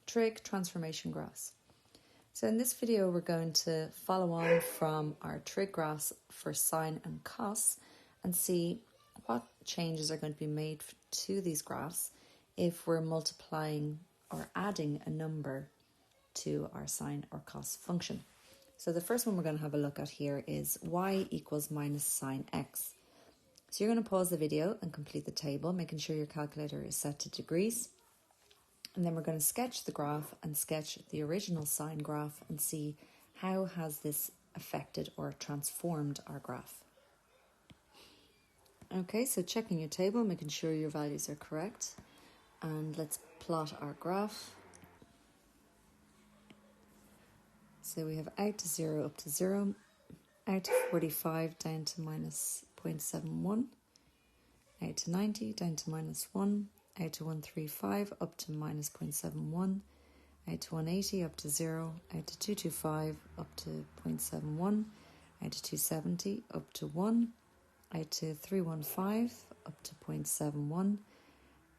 Trig transformation graphs. So in this video we're going to follow on from our trig graphs for sine and cos and see what changes are going to be made to these graphs if we're multiplying or adding a number to our sine or cos function. So the first one we're going to have a look at here is y equals minus sine x. So you're going to pause the video and complete the table, making sure your calculator is set to degrees. And then we're going to sketch the graph and sketch the original sine graph and see how has this affected or transformed our graph. Okay, so checking your table, making sure your values are correct. And let's plot our graph. So we have out to 0 up to 0, out to 45 down to minus 0.71, out to 90 down to minus 1, out to 135 up to minus 0.71, out to 180 up to 0, out to 225 up to 0.71, out to 270 up to 1, out to 315 up to 0.71,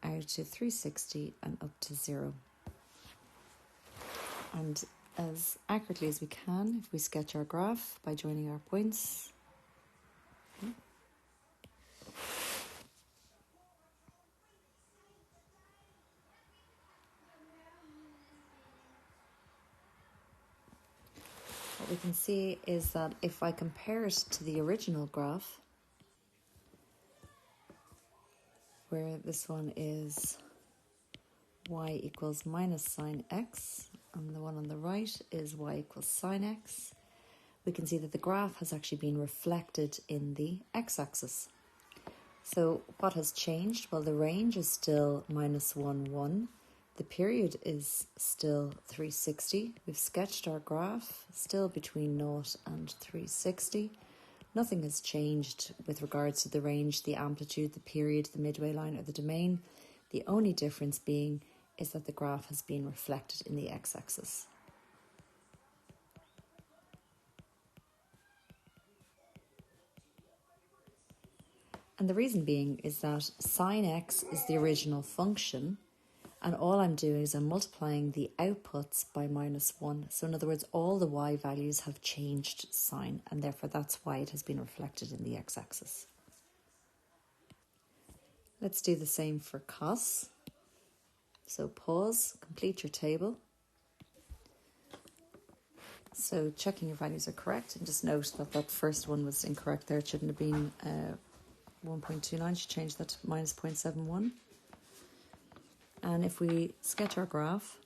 out to 360 and up to 0. And as accurately as we can, if we sketch our graph by joining our points. What we can see is that if I compare it to the original graph, where this one is y equals minus sine x, and the one on the right is y equals sine x, we can see that the graph has actually been reflected in the x-axis. So what has changed? Well, the range is still minus 1, 1. The period is still 360. We've sketched our graph, still between 0 and 360. Nothing has changed with regards to the range, the amplitude, the period, the midway line or the domain. The only difference being is that the graph has been reflected in the x-axis. And the reason being is that sine x is the original function, and all I'm doing is I'm multiplying the outputs by minus 1. So in other words, all the y values have changed sign, and therefore that's why it has been reflected in the x-axis. Let's do the same for cos. So pause, complete your table. So checking your values are correct, and just note that that first one was incorrect there. It shouldn't have been 1.29, should change that to minus 0.71. And if we sketch our graph,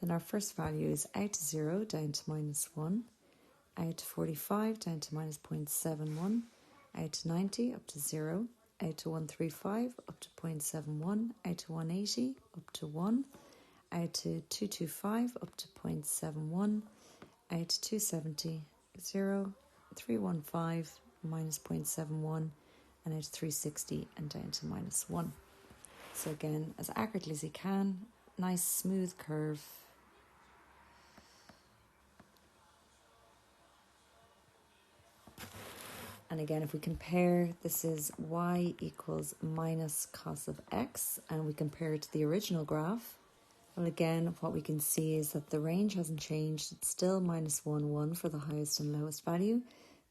then our first value is out to 0 down to minus 1, out to 45 down to minus 0.71, out to 90 up to 0, out to 135 up to 0.71, out to 180 up to 1, out to 225 up to 0.71, out to 270, 0, 315, minus 0.71, and out to 360 and down to minus 1. So again, as accurately as you can, nice smooth curve. And again, if we compare, this is y equals minus cos of x, and we compare it to the original graph. Well, again, what we can see is that the range hasn't changed. It's still minus 1, 1 for the highest and lowest value.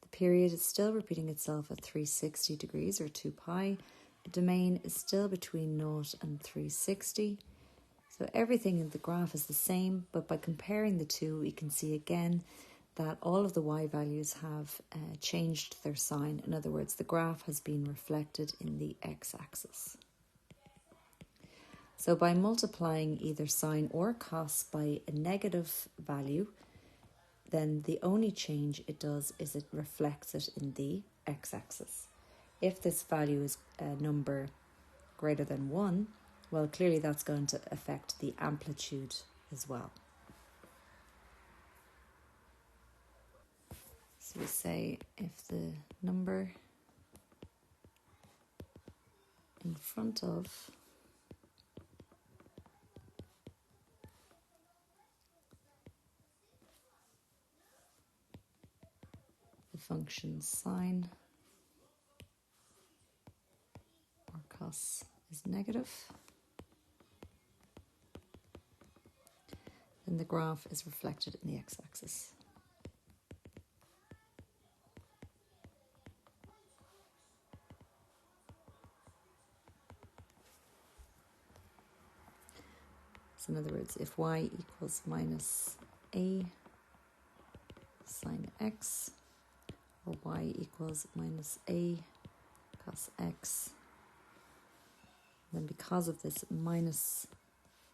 The period is still repeating itself at 360 degrees or 2 pi. The domain is still between 0 and 360. So everything in the graph is the same, but by comparing the two, we can see again that all of the y values have changed their sign. In other words, the graph has been reflected in the x-axis. So by multiplying either sine or cos by a negative value, then the only change it does is it reflects it in the x-axis. If this value is a number greater than 1, well, clearly that's going to affect the amplitude as well. So we say if the number in front of the function sine or cos is negative, then the graph is reflected in the x-axis. So in other words, if y equals minus a sine x, or y equals minus a cos x, then because of this minus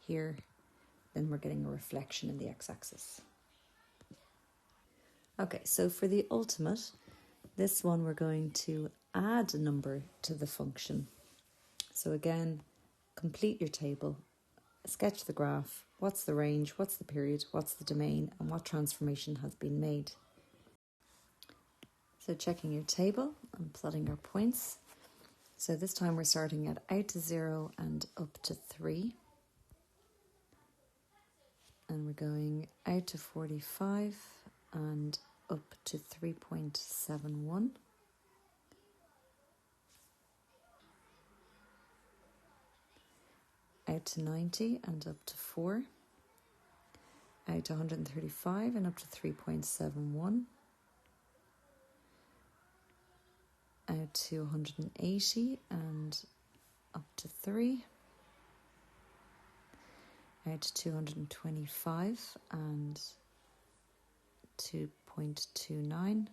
here, then we're getting a reflection in the x-axis. Okay, so for the ultimate, this one we're going to add a number to the function. So again, complete your table, sketch the graph, what's the range, what's the period, what's the domain, and what transformation has been made. So checking your table and plotting our points. So this time we're starting at out to 0 and up to 3. And we're going out to 45 and up to 3.71. Out to 90 and up to 4. Out to 135 and up to 3.71. Out to 180 and up to 3. Out to 225 and 2.29.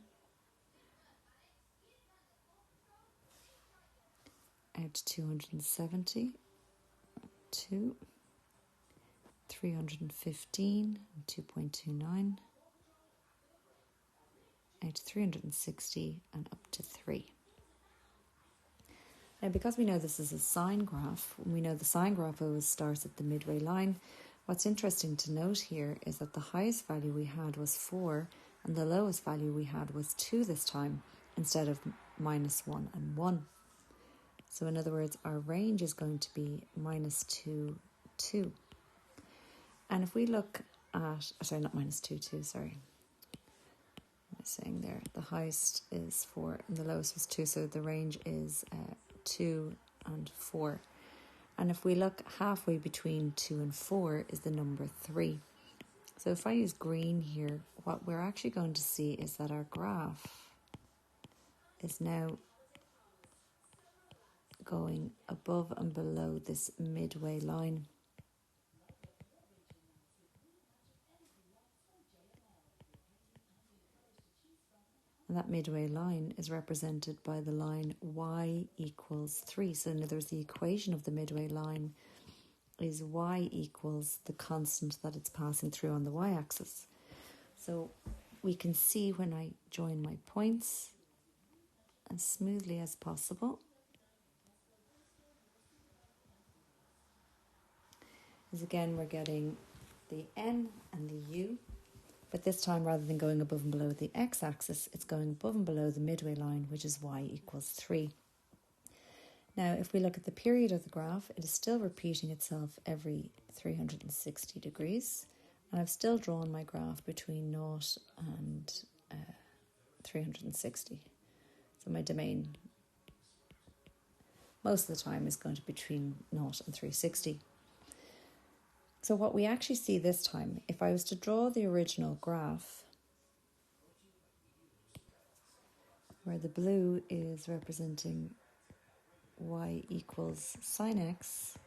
Out to 270, 2, 315 and 2.29. Out to 360 and up to 3. Now, because we know this is a sine graph, we know the sine graph always starts at the midway line. What's interesting to note here is that the highest value we had was 4 and the lowest value we had was 2 this time instead of minus 1 and 1. So in other words, our range is going to be minus 2, 2. And if we look at, sorry, not minus 2, 2, sorry. What am I saying there? The highest is 4 and the lowest was 2, so the range is 2 and 4. And if we look halfway between 2 and 4 is the number 3. So if I use green here, what we're actually going to see is that our graph is now going above and below this midway line. And that midway line is represented by the line y equals 3. So in other words, the equation of the midway line is y equals the constant that it's passing through on the y-axis. So we can see when I join my points as smoothly as possible is again we're getting the n and the u. But this time, rather than going above and below the x-axis, it's going above and below the midway line, which is y equals 3. Now, if we look at the period of the graph, it is still repeating itself every 360 degrees. And I've still drawn my graph between 0 and 360. So my domain, most of the time, is going to be between 0 and 360. So what we actually see this time, if I was to draw the original graph, where the blue is representing y equals sine x,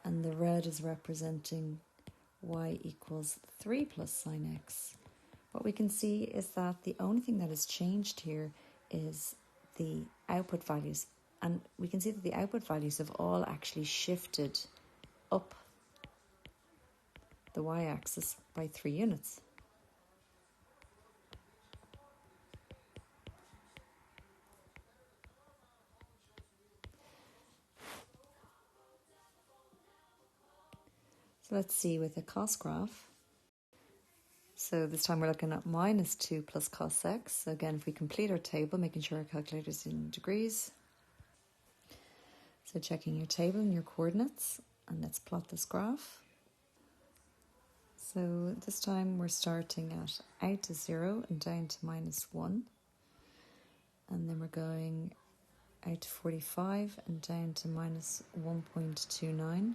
and the red is representing y equals 3 plus sine x, what we can see is that the only thing that has changed here is the output values. And we can see that the output values have all actually shifted up the y-axis by 3 units. So let's see with a cos graph. So this time we're looking at minus 2 plus cos x. So again, if we complete our table, making sure our calculator's in degrees. So checking your table and your coordinates, and let's plot this graph. So this time we're starting at out to 0 and down to minus 1. And then we're going out to 45 and down to minus 1.29.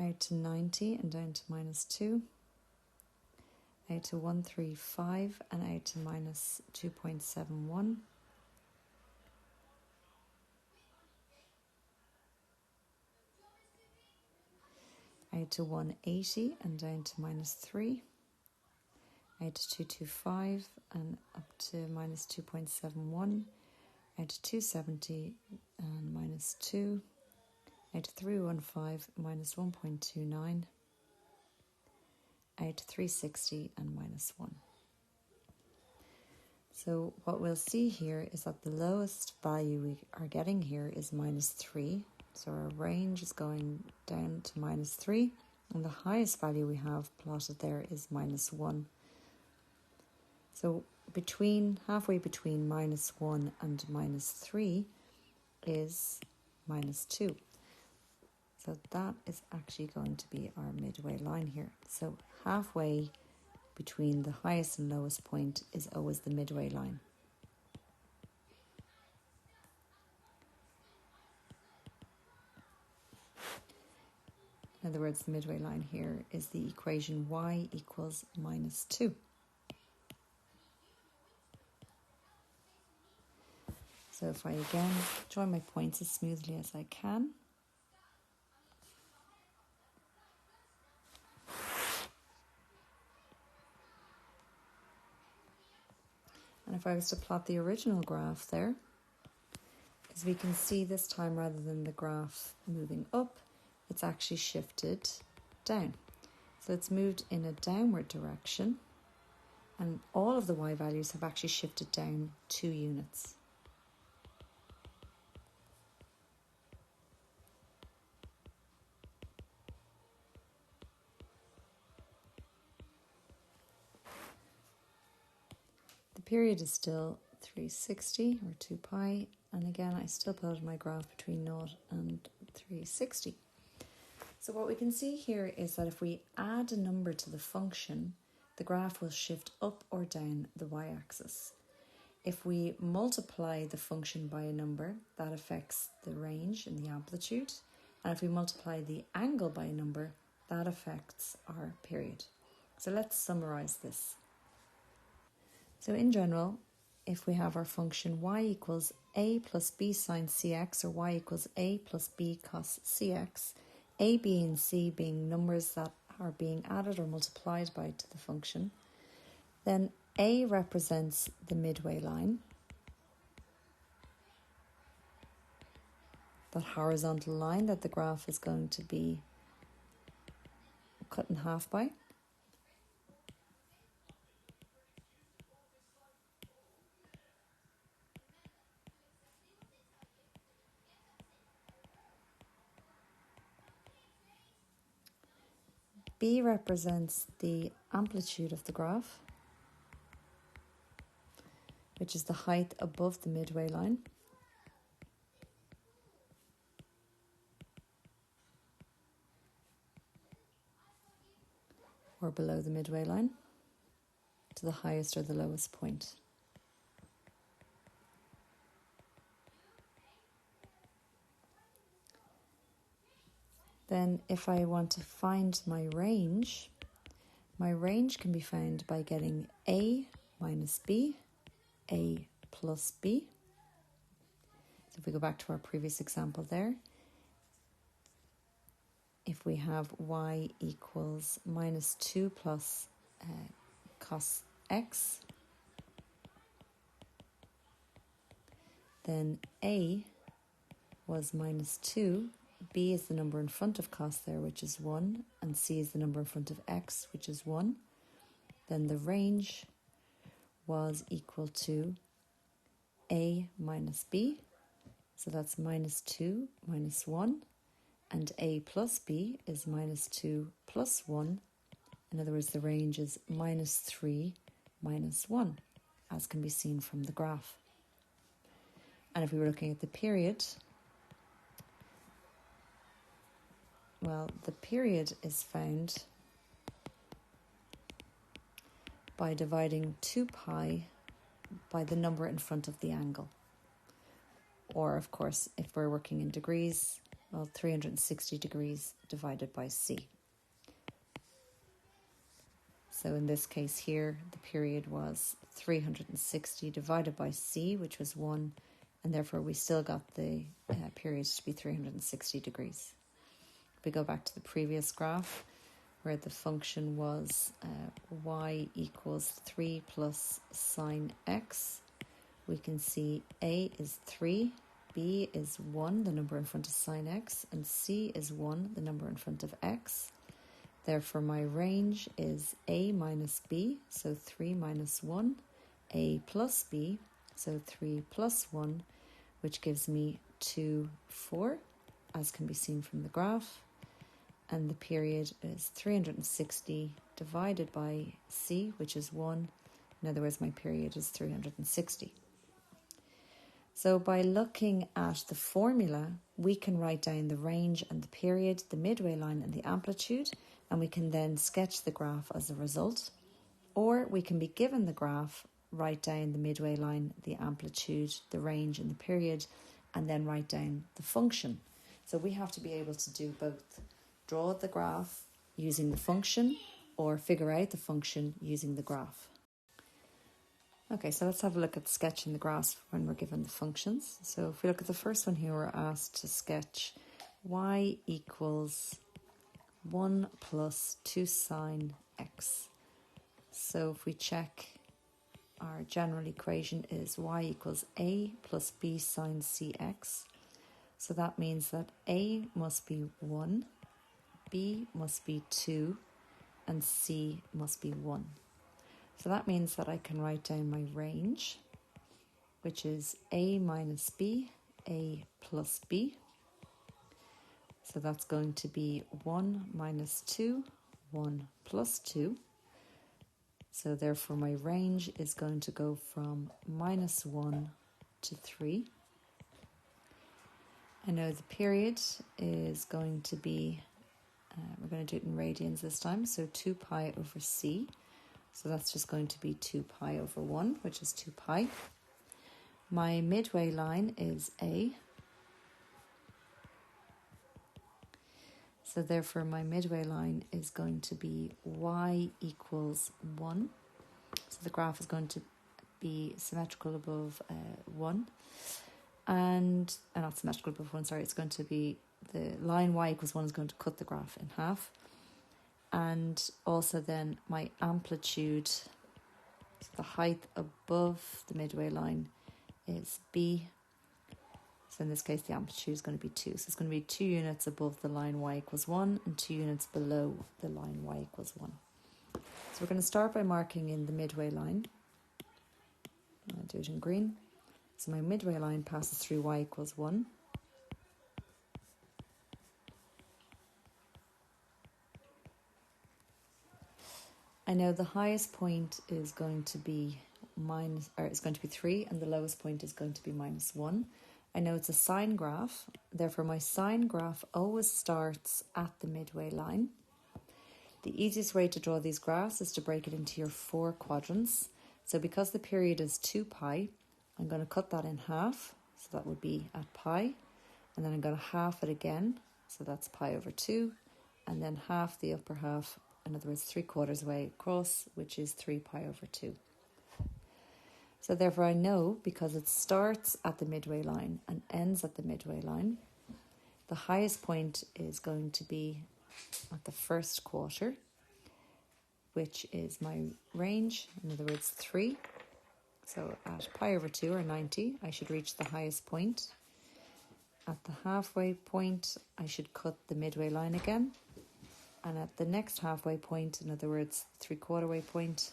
out to 90 and down to minus 2, out to 135 and out to minus 2.71, out to 180 and down to minus 3, out to 225 and up to minus 2.71, out to 270 and minus 2, out to 315 minus 1.29, out to 360 and minus 1. So what we'll see here is that the lowest value we are getting here is minus 3. So our range is going down to minus 3, and the highest value we have plotted there is minus 1. So halfway between minus 1 and minus 3 is minus 2. So that is actually going to be our midway line here. So halfway between the highest and lowest point is always the midway line. In other words, the midway line here is the equation y equals minus 2. So if I again join my points as smoothly as I can, and if I was to plot the original graph there, as we can see this time, rather than the graph moving up, it's actually shifted down. So it's moved in a downward direction, and all of the y values have actually shifted down 2 units. The period is still 360 or 2 pi, and again I still plotted my graph between 0 and 360. So what we can see here is that if we add a number to the function, the graph will shift up or down the y-axis. If we multiply the function by a number, that affects the range and the amplitude. And if we multiply the angle by a number, that affects our period. So let's summarize this. So in general, if we have our function y equals a plus b sine cx, or y equals a plus b cos cx, a, b, and c being numbers that are being added or multiplied by to the function, then a represents the midway line, that horizontal line that the graph is going to be cut in half by. B represents the amplitude of the graph, which is the height above the midway line. Or below the midway line, to the highest or the lowest point. Then if I want to find my range can be found by getting A minus B, A plus B. So if we go back to our previous example there, if we have y equals minus 2 plus cos x, then A was minus 2, B is the number in front of cos there, which is 1, and C is the number in front of x, which is 1. Then the range was equal to A minus B, so that's minus 2 minus 1, and A plus B is minus 2 plus 1. In other words, the range is minus 3 minus 1, as can be seen from the graph. And if we were looking at the period, well, the period is found by dividing 2 pi by the number in front of the angle. Or, of course, if we're working in degrees, Well, 360 degrees divided by c. So in this case here, the period was 360 divided by c, which was 1, and therefore we still got the period to be 360 degrees. If we go back to the previous graph, where the function was y equals 3 plus sine x, we can see a is 3, b is 1, the number in front of sine x, and c is 1, the number in front of x. Therefore, my range is a minus b, so 3 minus 1, a plus b, so 3 plus 1, which gives me 2, 4, as can be seen from the graph. And the period is 360 divided by c, which is 1. In other words, my period is 360. So by looking at the formula, we can write down the range and the period, the midway line and the amplitude, and we can then sketch the graph as a result. Or we can be given the graph, write down the midway line, the amplitude, the range and the period, and then write down the function. So we have to be able to do both. Draw the graph using the function or figure out the function using the graph. Okay, so let's have a look at sketching the graphs when we're given the functions. So if we look at the first one here, we're asked to sketch y equals 1 plus 2 sine x. So if we check, our general equation is y equals a plus b sine cx. So that means that a must be 1, b must be 2, and c must be 1. So that means that I can write down my range, which is a minus b, a plus b. So that's going to be 1 minus 2, 1 plus 2. So therefore my range is going to go from minus 1 to 3. I know the period is going to be, we're going to do it in radians this time, so 2 pi over c. So that's just going to be 2 pi over 1, which is 2 pi. My midway line is a. So therefore my midway line is going to be y equals 1. So the graph is going to be symmetrical above 1. And not symmetrical above 1, sorry, it's going to be the line y equals 1 is going to cut the graph in half. And also then my amplitude, so the height above the midway line is b. So in this case the amplitude is going to be 2. So it's going to be 2 units above the line y equals 1 and 2 units below the line y equals 1. So we're going to start by marking in the midway line. I'll do it in green. So my midway line passes through y equals 1. I know the highest point is going to be it's going to be 3, and the lowest point is going to be minus 1. I know it's a sine graph, therefore my sine graph always starts at the midway line. The easiest way to draw these graphs is to break it into your 4 quadrants. So because the period is 2 pi, I'm going to cut that in half, so that would be at pi, and then I'm going to half it again, so that's pi over 2, and then half the upper half, in other words 3/4 way across, which is 3 pi over 2. So therefore I know, because it starts at the midway line and ends at the midway line, the highest point is going to be at the first quarter, which is my range, in other words 3. So at pi over 2, or 90, I should reach the highest point. At the halfway point, I should cut the midway line again. And at the next halfway point, in other words 3/4 way point,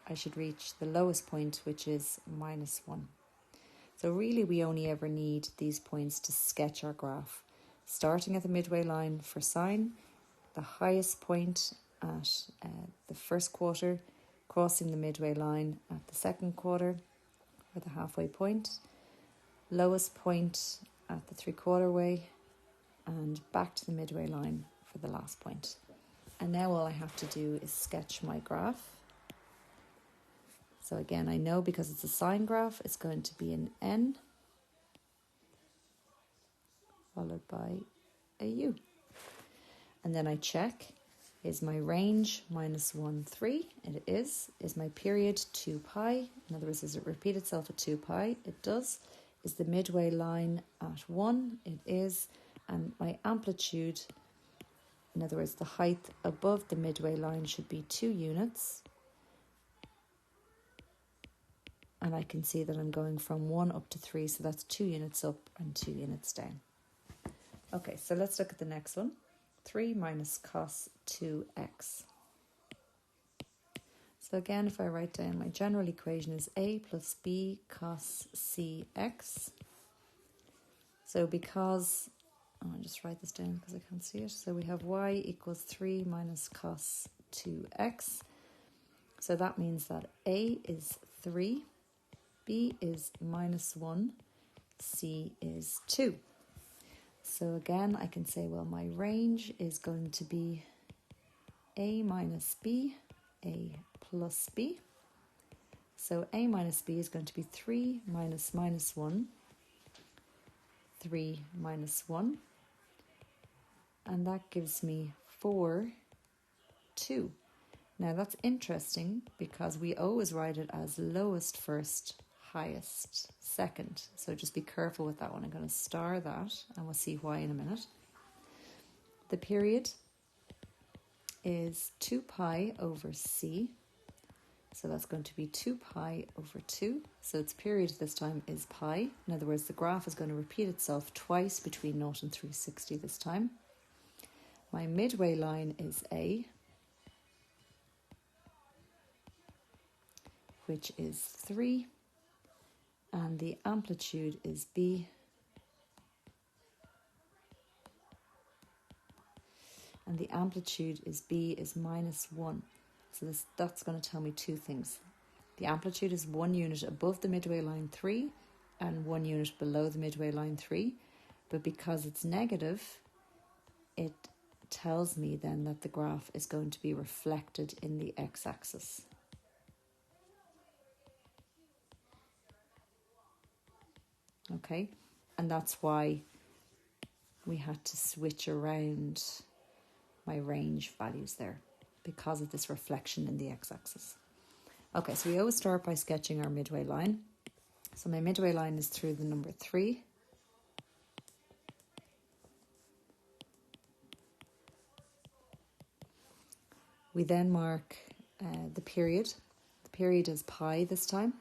I should reach the lowest point, which is minus 1. So really we only ever need these points to sketch our graph. Starting at the midway line for sine, the highest point at the first quarter, crossing the midway line at the second quarter, or the halfway point, lowest point at the 3/4 way, and back to the midway line for the last point. And now all I have to do is sketch my graph. So again, I know because it's a sine graph, it's going to be an n, followed by a u. And then I check, is my range minus 1, 3? It is. Is my period 2 pi? In other words, does it repeat itself at 2 pi? It does. Is the midway line at 1? It is. And my amplitude, in other words, the height above the midway line should be 2 units. And I can see that I'm going from 1 up to 3, so that's 2 units up and 2 units down. Okay, so let's look at the next one. 3 minus cos 2x. So again, if I write down my general equation is a plus b cos cx. So because, I'll just write this down because I can't see it. So we have y equals 3 minus cos 2x. So that means that a is 3, b is minus 1, c is 2. So again, I can say, well, my range is going to be a minus b, a plus b. So a minus b is going to be 3 minus minus 1, 3 minus 1. And that gives me 4, 2. Now that's interesting because we always write it as lowest first, highest second. So just be careful with that one. I'm going to star that and we'll see why in a minute. The period is 2 pi over c. So that's going to be 2 pi over 2. So its period this time is pi. In other words, the graph is going to repeat itself twice between 0 and 360 this time. My midway line is A, which is 3. And the amplitude is B. And the amplitude is B is minus 1. So that's going to tell me two things. The amplitude is 1 unit above the midway line 3 and 1 unit below the midway line 3. But because it's negative, it tells me then that the graph is going to be reflected in the x-axis. Okay, and that's why we had to switch around my range values there, because of this reflection in the x-axis. Okay, so we always start by sketching our midway line. So my midway line is through the number 3. We then mark the period. The period is pi this time.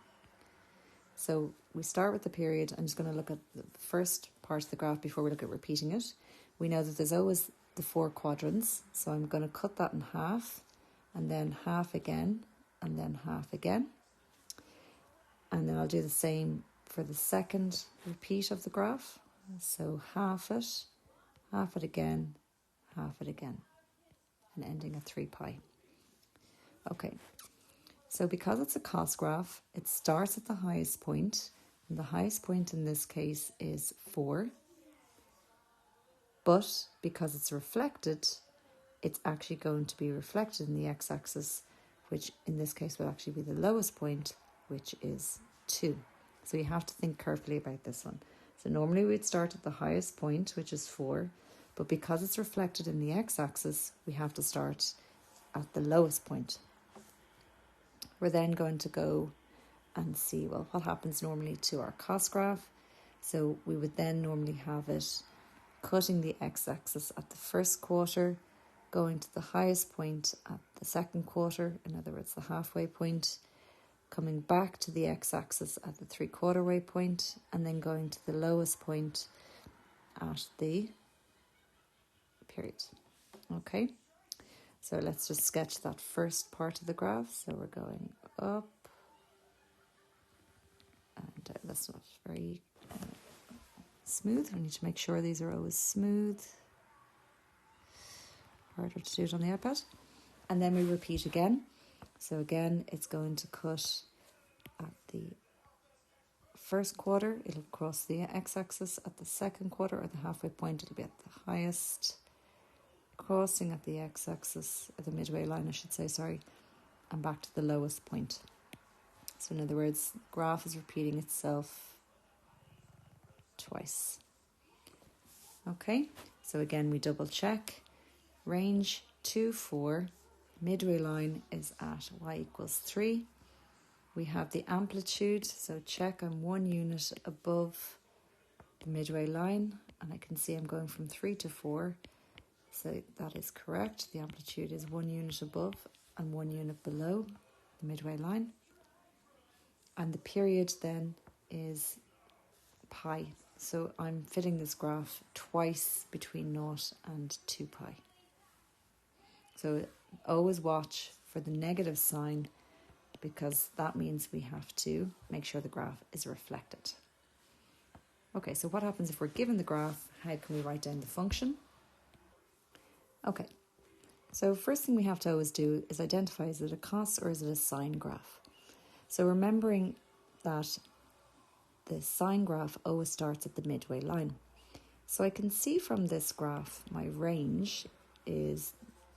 So we start with the period. I'm just going to look at the first part of the graph before we look at repeating it. We know that there's always the 4 quadrants. So I'm going to cut that in half, and then half again, and then half again. And then I'll do the same for the second repeat of the graph. So half it again, half it again, and ending at 3 pi. Okay, so because it's a cos graph, it starts at the highest point, and the highest point in this case is 4. But because it's reflected, it's actually going to be reflected in the x-axis, which in this case will actually be the lowest point, which is 2. So you have to think carefully about this one. So normally we'd start at the highest point, which is 4, but because it's reflected in the x-axis, we have to start at the lowest point. We're then going to go and see, well, what happens normally to our cos graph. So we would then normally have it cutting the x-axis at the first quarter, going to the highest point at the second quarter, in other words, the halfway point, coming back to the x-axis at the 3/4 way point, and then going to the lowest point at the period. Okay, so let's just sketch that first part of the graph. So we're going up and down. That's not very smooth. We need to make sure these are always smooth. Harder to do it on the iPad. And then we repeat again. So again, it's going to cut at the first quarter. It'll cross the x-axis at the second quarter, or the halfway point. It'll be at the highest, crossing at the x-axis, at the midway line, I should say, sorry, and back to the lowest point. So in other words, the graph is repeating itself twice. Okay, So again, we double check. Range 2, 4. Midway line is at y equals 3. We have the amplitude, so check I'm 1 unit above the midway line, and I can see I'm going from 3 to 4. So that is correct. The amplitude is 1 unit above and 1 unit below the midway line. And the period then is pi. So I'm fitting this graph twice between 0 and 2 pi. So always watch for the negative sign, because that means we have to make sure the graph is reflected. Okay, so what happens if we're given the graph? How can we write down the function? Okay, so first thing we have to always do is identify, is it a cos or is it a sine graph? So remembering that the sine graph always starts at the midway line. So I can see from this graph my range is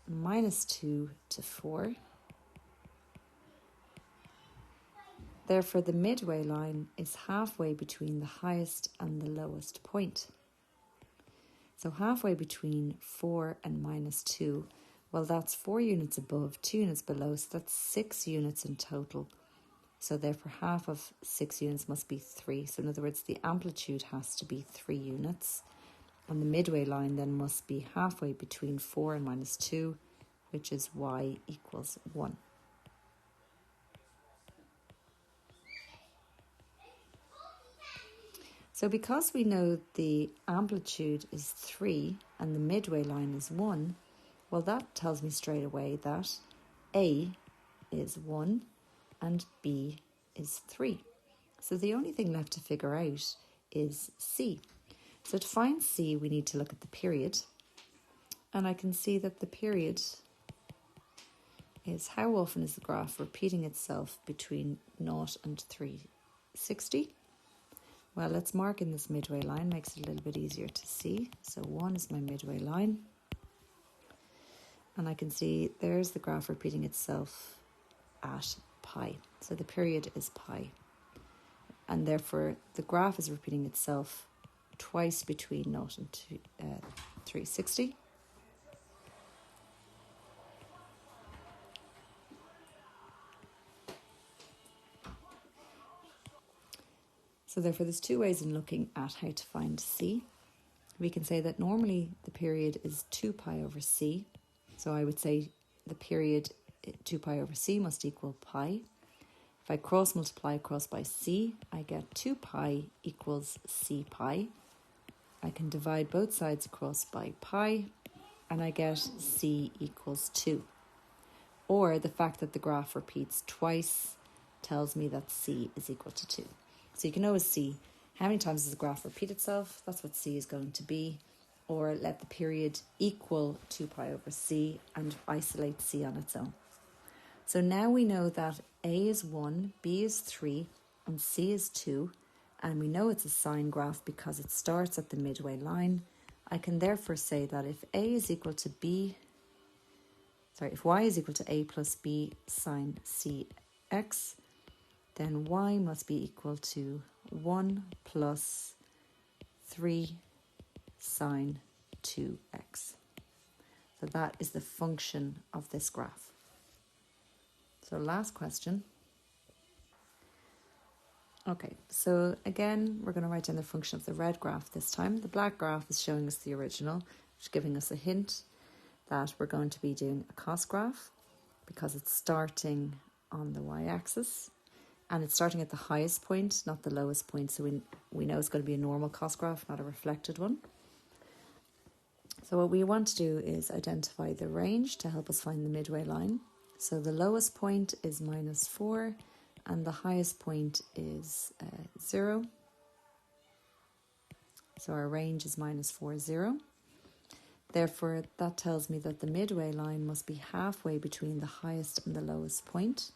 -2 to 4. Therefore, the midway line is halfway between the highest and the lowest point. So halfway between 4 and -2, well, that's 4 units above, 2 units below, so that's 6 units in total. So therefore, half of 6 units must be 3. So in other words, the amplitude has to be 3 units. And the midway line then must be halfway between 4 and -2, which is y equals 1. So because we know the amplitude is 3 and the midway line is 1, well, that tells me straight away that A is 1 and B is 3. So the only thing left to figure out is C. So to find C, we need to look at the period. And I can see that the period is how often is the graph repeating itself between 0 and 360. Well, let's mark in this midway line, makes it a little bit easier to see. So 1 is my midway line. And I can see there's the graph repeating itself at pi. So the period is pi. And therefore, the graph is repeating itself twice between 0 and 360. So therefore, there's two ways in looking at how to find C. We can say that normally the period is 2 pi over C. So I would say the period 2 pi over C must equal pi. If I cross multiply across by C, I get 2 pi equals C pi. I can divide both sides across by pi, and I get C equals 2. Or the fact that the graph repeats twice tells me that C is equal to 2. So you can always see how many times does the graph repeat itself. That's what C is going to be. Or let the period equal 2 pi over C and isolate C on its own. So now we know that A is 1, B is 3, and C is 2. And we know it's a sine graph because it starts at the midway line. I can therefore say that if A is equal to if y is equal to A plus B sine CX, then y must be equal to 1 plus 3 sine 2x. So that is the function of this graph. So last question. Okay, so again, we're going to write down the function of the red graph this time. The black graph is showing us the original, which is giving us a hint that we're going to be doing a cos graph because it's starting on the y-axis. And it's starting at the highest point, not the lowest point. So we know it's going to be a normal cos graph, not a reflected one. So what we want to do is identify the range to help us find the midway line. So the lowest point is -4 and the highest point is 0. So our range is -4, 0. Therefore, that tells me that the midway line must be halfway between the highest and the lowest point.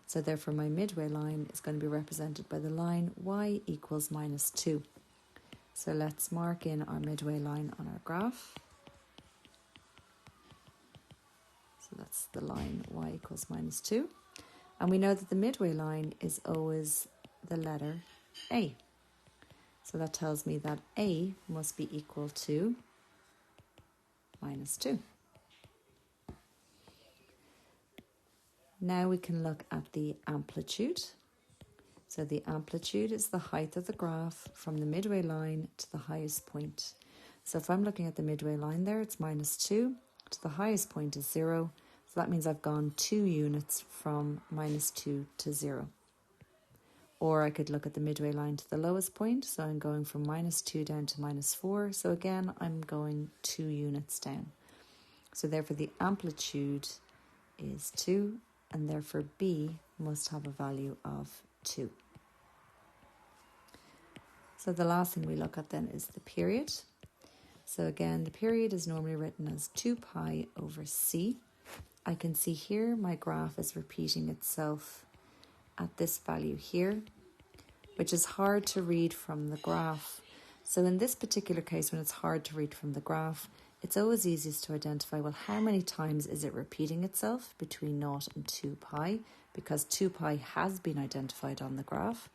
So therefore my midway line is going to be represented by the line y equals -2. So let's mark in our midway line on our graph. So that's the line y equals -2. And we know that the midway line is always the letter A. So that tells me that A must be equal to minus 2. Now we can look at the amplitude. So the amplitude is the height of the graph from the midway line to the highest point. So if I'm looking at the midway line there, it's minus 2. To the highest point is 0. So that means I've gone 2 units from minus 2 to 0. Or I could look at the midway line to the lowest point. So I'm going from minus 2 down to minus 4. So again, I'm going 2 units down. So therefore the amplitude is 2, and therefore B must have a value of 2. So the last thing we look at then is the period. So again, the period is normally written as 2 pi over c. I can see here my graph is repeating itself at this value here, which is hard to read from the graph. So in this particular case, when it's hard to read from the graph, it's always easiest to identify, well, how many times is it repeating itself between 0 and 2 pi, because 2 pi has been identified on the graph.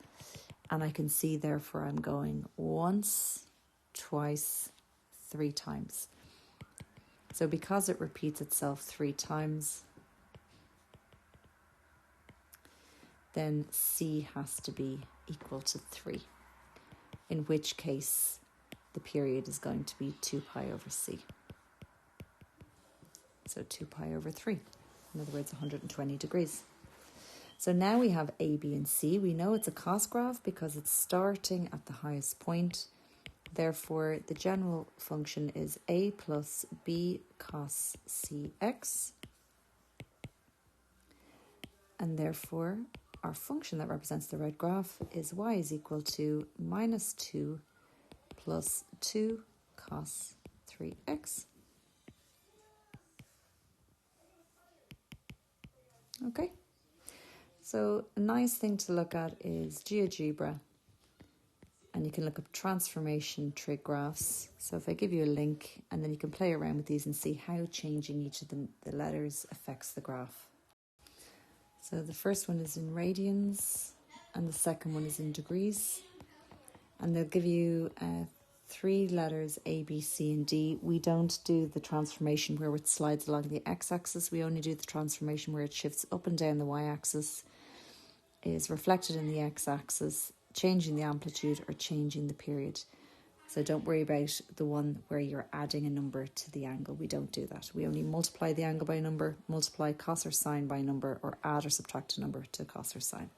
And I can see, therefore, I'm going once, twice, 3 times. So because it repeats itself 3 times, then c has to be equal to 3, in which case the period is going to be 2 pi over c. So 2 pi over 3, in other words, 120 degrees. So now we have A, B, and C. We know it's a cos graph because it's starting at the highest point. Therefore, the general function is A plus B cos Cx. And therefore, our function that represents the red graph is y is equal to minus 2 plus 2 cos 3x. Okay. So a nice thing to look at is GeoGebra, and you can look up transformation trig graphs. So if I give you a link, and then you can play around with these and see how changing each of the letters affects the graph. So the first one is in radians, and the second one is in degrees, and they'll give you 3 letters A, B, C, and D. We don't do the transformation where it slides along the x-axis. We only do the transformation where it shifts up and down the y-axis, is reflected in the x-axis, changing the amplitude or changing the period. So don't worry about the one where you're adding a number to the angle. We don't do that. We only multiply the angle by a number, multiply cos or sine by a number, or add or subtract a number to cos or sine.